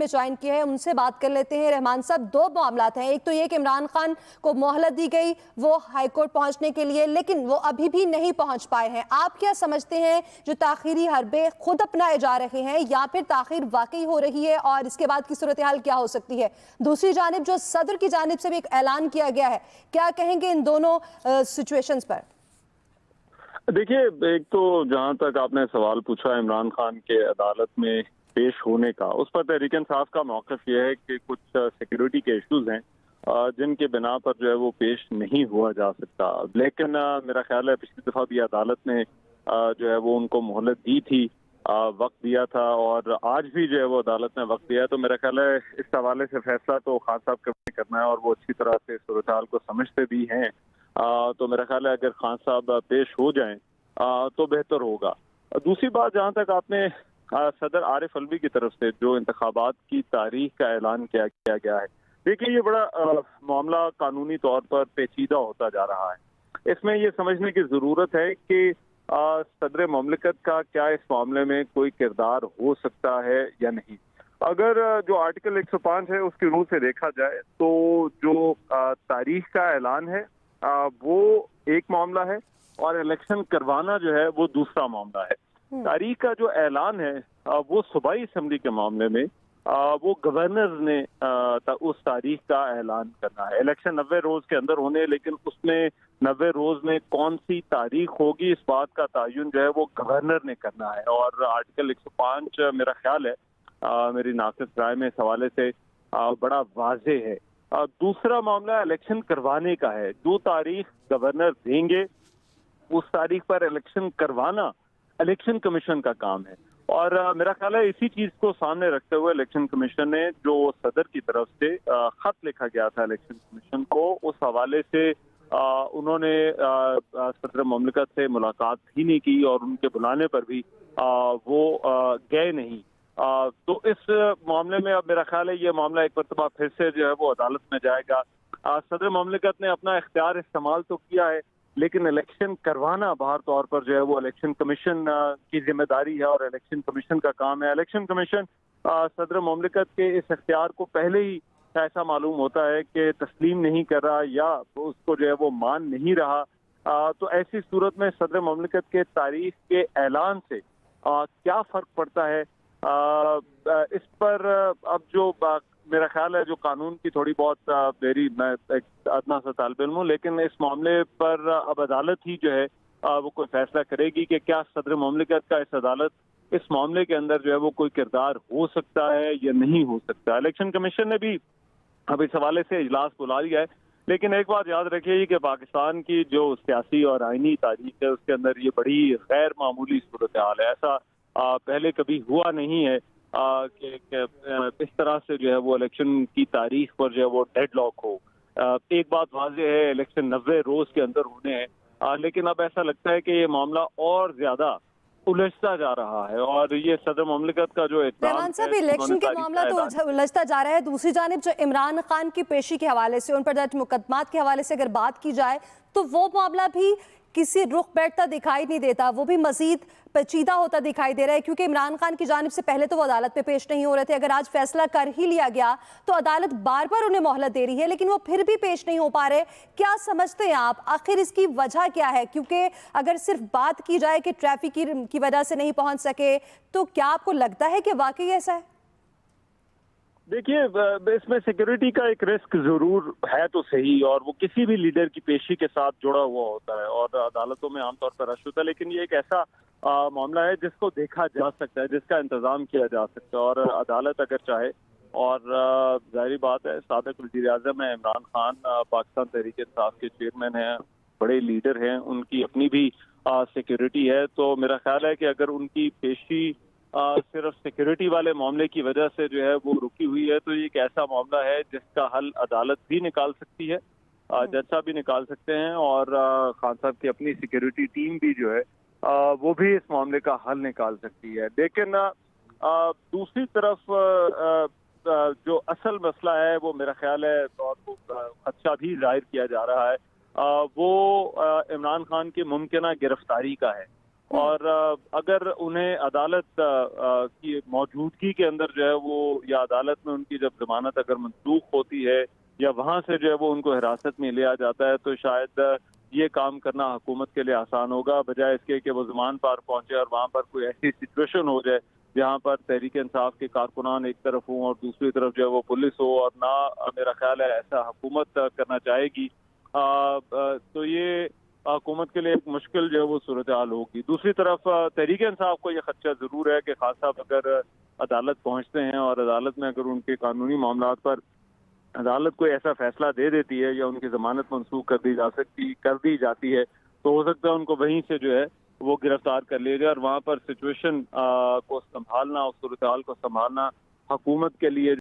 میں جوائن کیا ہے ان سے بات کر لیتے ہیں۔ رحمان صاحب، دو معاملات ہیں، ایک تو یہ کہ عمران خان کو مہلت دی گئی وہ ہائی کورٹ پہنچنے کے لیے، لیکن وہ ابھی بھی نہیں پہنچ پائے ہیں۔ آپ کیا سمجھتے ہیں جو تاخیری حربے خود اپنائے جا رہے ہیں یا پھر تاخیر واقعی ہو رہی ہے اور اس کے بعد کی صورتحال کیا ہو سکتی ہے؟ دوسری جانب جو صدر کی جانب سے بھی ایک اعلان کیا گیا ہے، کیا کہیں گے ان دونوں سچویشنز پر؟ دیکھیے، ایک تو جہاں تک آپ نے سوال پوچھا عمران خان کے عدالت میں پیش ہونے کا، اس پر تحریک انصاف کا موقف یہ ہے کہ کچھ سیکیورٹی کے ایشوز ہیں جن کے بنا پر جو ہے وہ پیش نہیں ہوا جا سکتا، لیکن میرا خیال ہے پچھلی دفعہ بھی عدالت نے جو ہے وہ ان کو مہلت دی تھی، وقت دیا تھا، اور آج بھی جو ہے وہ عدالت نے وقت دیا ہے۔ تو میرا خیال ہے اس حوالے سے فیصلہ تو خان صاحب کو کرنا ہے اور وہ اچھی طرح سے صورتحال کو سمجھتے بھی ہیں، تو میرا خیال ہے اگر خان صاحب پیش ہو جائیں تو بہتر ہوگا۔ دوسری بات، جہاں تک آپ نے صدر عارف الوی کی طرف سے جو انتخابات کی تاریخ کا اعلان کیا گیا ہے، دیکھیے یہ بڑا معاملہ قانونی طور پر پیچیدہ ہوتا جا رہا ہے۔ اس میں یہ سمجھنے کی ضرورت ہے کہ صدر مملکت کا کیا اس معاملے میں کوئی کردار ہو سکتا ہے یا نہیں۔ اگر جو آرٹیکل 105 ہے اس کی روح سے دیکھا جائے تو جو تاریخ کا اعلان ہے وہ ایک معاملہ ہے اور الیکشن کروانا جو ہے وہ دوسرا معاملہ ہے۔ تاریخ کا جو اعلان ہے وہ صوبائی اسمبلی کے معاملے میں وہ گورنر نے اس تاریخ کا اعلان کرنا ہے۔ الیکشن 90 روز کے اندر ہونے، لیکن اس میں 90 روز میں کون سی تاریخ ہوگی اس بات کا تعین جو ہے وہ گورنر نے کرنا ہے، اور آرٹیکل 105 میرا خیال ہے میری ناقص رائے میں اس حوالے سے بڑا واضح ہے۔ دوسرا معاملہ الیکشن کروانے کا ہے، جو تاریخ گورنر دیں گے اس تاریخ پر الیکشن کروانا الیکشن کمیشن کا کام ہے، اور میرا خیال ہے اسی چیز کو سامنے رکھتے ہوئے الیکشن کمیشن نے جو صدر کی طرف سے خط لکھا گیا تھا الیکشن کمیشن کو، اس حوالے سے انہوں نے صدر مملکت سے ملاقات بھی نہیں کی اور ان کے بلانے پر بھی وہ گئے نہیں۔ تو اس معاملے میں اب میرا خیال ہے یہ معاملہ ایک مرتبہ پھر سے جو ہے وہ عدالت میں جائے گا۔ صدر مملکت نے اپنا اختیار استعمال تو کیا ہے، لیکن الیکشن کروانا باہر طور پر جو ہے وہ الیکشن کمیشن کی ذمہ داری ہے اور الیکشن کمیشن کا کام ہے۔ الیکشن کمیشن صدر مملکت کے اس اختیار کو پہلے ہی ایسا معلوم ہوتا ہے کہ تسلیم نہیں کر رہا یا اس کو جو ہے وہ مان نہیں رہا، تو ایسی صورت میں صدر مملکت کے تاریخ کے اعلان سے کیا فرق پڑتا ہے، اس پر اب جو میرا خیال ہے جو قانون کی تھوڑی بہت میں ایک ادنا سا طالب علم ہوں، لیکن اس معاملے پر اب عدالت ہی جو ہے وہ کوئی فیصلہ کرے گی کہ کیا صدر مملکت کا اس معاملے کے اندر جو ہے وہ کوئی کردار ہو سکتا ہے یا نہیں ہو سکتا۔ الیکشن کمیشن نے بھی اب اس حوالے سے اجلاس بلا لیا ہے، لیکن ایک بات یاد رکھیے کہ پاکستان کی جو سیاسی اور آئینی تاریخ ہے اس کے اندر یہ بڑی غیر معمولی صورتحال ہے، ایسا پہلے کبھی ہوا نہیں ہے کہ اس طرح سے جو ہے وہ الیکشن کی تاریخ پر جو ہے وہ ڈیڈ لاک ہو۔ ایک بات واضح ہے، الیکشن 90 روز کے اندر ہونے ہیں، لیکن اب ایسا لگتا ہے کہ یہ معاملہ اور زیادہ الجھتا جا رہا ہے، اور یہ صدر مملکت کا جو رحمان صاحب، الیکشن کے معاملہ تو الجھتا جا رہا ہے، دوسری جانب جو عمران خان کی پیشی کے حوالے سے، ان پر درج مقدمات کے حوالے سے اگر بات کی جائے تو وہ معاملہ بھی کسی رخ بیٹھتا دکھائی نہیں دیتا، وہ بھی مزید پیچیدہ ہوتا دکھائی دے رہا ہے، کیونکہ عمران خان کی جانب سے پہلے تو وہ عدالت پہ پیش نہیں ہو رہے تھے، اگر آج فیصلہ کر ہی لیا گیا تو عدالت بار بار انہیں مہلت دے رہی ہے، لیکن وہ پھر بھی پیش نہیں ہو پا رہے۔ کیا سمجھتے ہیں آپ آخر اس کی وجہ کیا ہے؟ کیونکہ اگر صرف بات کی جائے کہ ٹریفک کی وجہ سے نہیں پہنچ سکے، تو کیا آپ کو لگتا ہے کہ واقعی ایسا ہے؟ دیکھیے، اس میں سیکیورٹی کا ایک رسک ضرور ہے تو صحیح، اور وہ کسی بھی لیڈر کی پیشی کے ساتھ جڑا ہوا ہوتا ہے اور عدالتوں میں عام طور پر رش ہوتا ہے، لیکن یہ ایک ایسا معاملہ ہے جس کو دیکھا جا سکتا ہے، جس کا انتظام کیا جا سکتا ہے، اور عدالت اگر چاہے، اور ظاہری بات ہے سابق وزیر اعظم ہیں عمران خان، پاکستان تحریک انصاف کے چیئرمین ہیں، بڑے لیڈر ہیں، ان کی اپنی بھی سیکیورٹی ہے، تو میرا خیال ہے کہ اگر ان کی پیشی صرف سیکیورٹی والے معاملے کی وجہ سے جو ہے وہ رکی ہوئی ہے تو یہ ایک ایسا معاملہ ہے جس کا حل عدالت بھی نکال سکتی ہے، جج صاحب بھی نکال سکتے ہیں، اور خان صاحب کی اپنی سیکیورٹی ٹیم بھی جو ہے وہ بھی اس معاملے کا حل نکال سکتی ہے۔ لیکن دوسری طرف جو اصل مسئلہ ہے وہ میرا خیال ہے اور خدشہ بھی ظاہر کیا جا رہا ہے وہ عمران خان کی ممکنہ گرفتاری کا ہے، اور اگر انہیں عدالت کی موجودگی کے اندر جو ہے وہ یا عدالت میں ان کی جب ضمانت اگر منسوخ ہوتی ہے یا وہاں سے جو ہے وہ ان کو حراست میں لیا جاتا ہے تو شاید یہ کام کرنا حکومت کے لیے آسان ہوگا، بجائے اس کے کہ وہ ضمان پار پہنچے اور وہاں پر کوئی ایسی سچویشن ہو جائے جہاں پر تحریک انصاف کے کارکنان ایک طرف ہوں اور دوسری طرف جو ہے وہ پولیس ہو، اور نہ میرا خیال ہے ایسا حکومت کرنا چاہے گی۔ تو یہ حکومت کے لیے ایک مشکل جو ہے وہ صورتحال ہوگی۔ دوسری طرف تحریک انصاف کو یہ خدشہ ضرور ہے کہ خان صاحب اگر عدالت پہنچتے ہیں اور عدالت میں اگر ان کے قانونی معاملات پر عدالت کوئی ایسا فیصلہ دے دیتی ہے یا ان کی ضمانت منسوخ کر دی جاتی ہے تو ہو سکتا ہے ان کو وہیں سے جو ہے وہ گرفتار کر لیا جائے، اور وہاں پر سچویشن کو سنبھالنا اور صورتحال کو سنبھالنا حکومت کے لیے